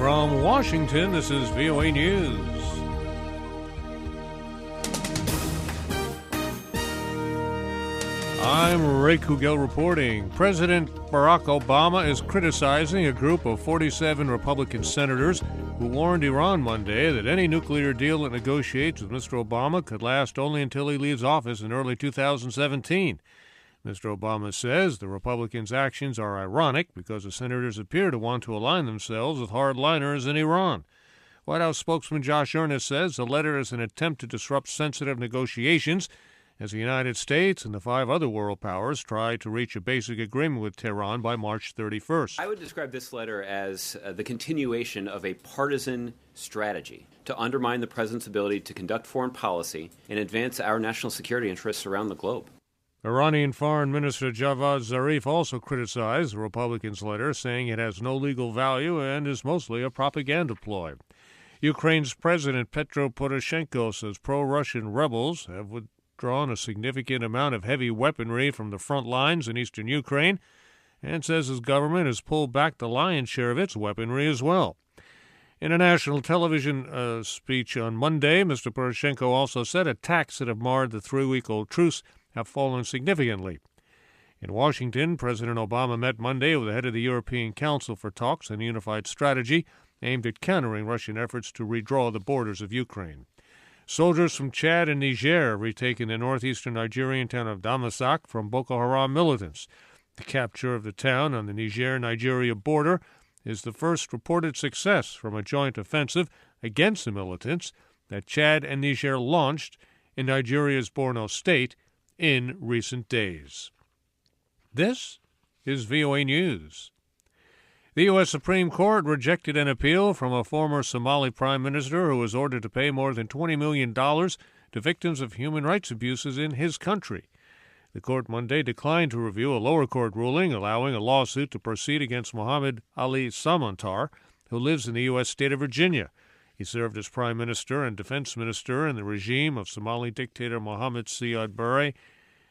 From Washington, this is VOA News. I'm Ray Kouguell reporting. President Barack Obama is criticizing a group of 47 Republican senators who warned Iran Monday that any nuclear deal it negotiates with Mr. Obama could last only until he leaves office in early 2017. Mr. Obama says the Republicans' actions are ironic because the senators appear to want to align themselves with hardliners in Iran. White House spokesman Josh Earnest says the letter is an attempt to disrupt sensitive negotiations as the United States and the 5 other world powers try to reach a basic agreement with Tehran by March 31st. I would describe this letter as the continuation of a partisan strategy to undermine the president's ability to conduct foreign policy and advance our national security interests around the globe. Iranian Foreign Minister Javad Zarif also criticized the Republicans' letter, saying it has no legal value and is mostly a propaganda ploy. Ukraine's President Petro Poroshenko says pro-Russian rebels have withdrawn a significant amount of heavy weaponry from the front lines in eastern Ukraine and says his government has pulled back the lion's share of its weaponry as well. In a national television speech on Monday, Mr. Poroshenko also said attacks that have marred the 3-week-old truce have fallen significantly. In Washington, President Obama met Monday with the head of the European Council for talks on a unified strategy aimed at countering Russian efforts to redraw the borders of Ukraine. Soldiers from Chad and Niger have retaken the northeastern Nigerian town of Damasak from Boko Haram militants. The capture of the town on the Niger-Nigeria border is the first reported success from a joint offensive against the militants that Chad and Niger launched in Nigeria's Borno state in recent days. This is VOA News. The U.S. Supreme Court rejected an appeal from a former Somali prime minister who was ordered to pay more than $20 million to victims of human rights abuses in his country. The court Monday declined to review a lower court ruling allowing a lawsuit to proceed against Mohammed Ali Samantar, who lives in the U.S. state of Virginia. He served as prime minister and defense minister in the regime of Somali dictator Mohammed Siad Barre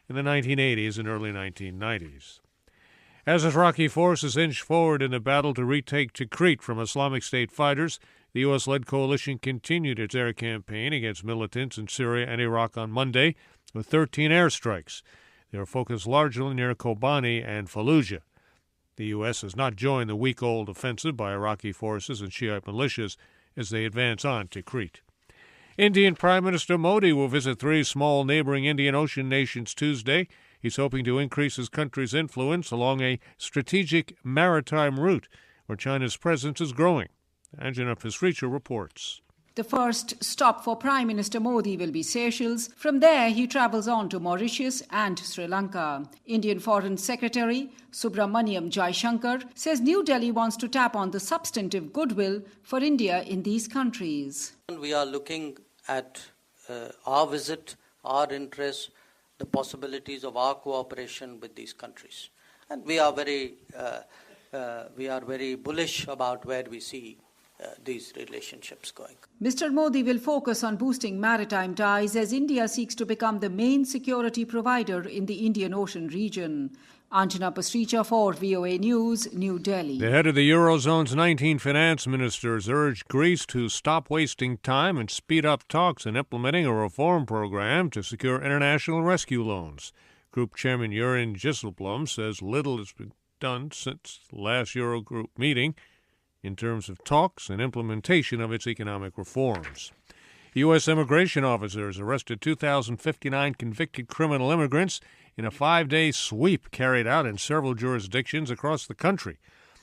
in the 1980s and early 1990s. As Iraqi forces inch forward in the battle to retake Tikrit from Islamic State fighters, the U.S.-led coalition continued its air campaign against militants in Syria and Iraq on Monday with 13 airstrikes. They are focused largely near Kobani and Fallujah. The U.S. has not joined the week-old offensive by Iraqi forces and Shiite militias as they advance on Tikrit. Indian Prime Minister Modi will visit 3 small neighboring Indian Ocean nations Tuesday. He's hoping to increase his country's influence along a strategic maritime route where China's presence is growing. Anjana Pasricha reports. The first stop for Prime Minister Modi will be Seychelles. From there, he travels on to Mauritius and Sri Lanka. Indian Foreign Secretary Subramaniam Jaishankar says New Delhi wants to tap on the substantive goodwill for India in these countries. We are looking at our visit, our interests, the possibilities of our cooperation with these countries. And we are very bullish about where we see these relationships going. Mr. Modi will focus on boosting maritime ties as India seeks to become the main security provider in the Indian Ocean region. Anjana Pasricha for VOA News, New Delhi. The head of the Eurozone's 19 finance ministers urged Greece to stop wasting time and speed up talks in implementing a reform program to secure international rescue loans. Group Chairman Yurin Dijsselbloem says little has been done since the last Eurogroup meeting in terms of talks and implementation of its economic reforms. U.S. immigration officers arrested 2,059 convicted criminal immigrants in a 5-day sweep carried out in several jurisdictions across the country.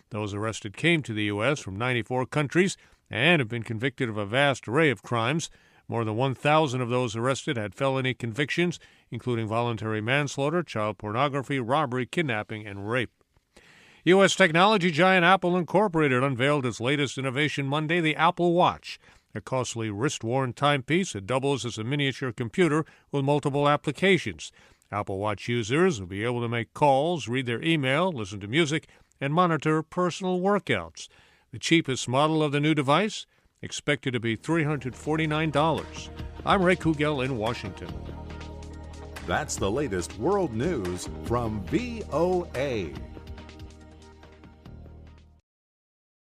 Those arrested came to the U.S. from 94 countries and have been convicted of a vast array of crimes. More than 1,000 of those arrested had felony convictions, including voluntary manslaughter, child pornography, robbery, kidnapping, and rape. U.S. technology giant Apple Incorporated unveiled its latest innovation Monday, the Apple Watch, a costly wrist-worn timepiece that doubles as a miniature computer with multiple applications. Apple Watch users will be able to make calls, read their email, listen to music, and monitor personal workouts. The cheapest model of the new device, expected to be $349. I'm Ray Kouguell in Washington. That's the latest world news from VOA.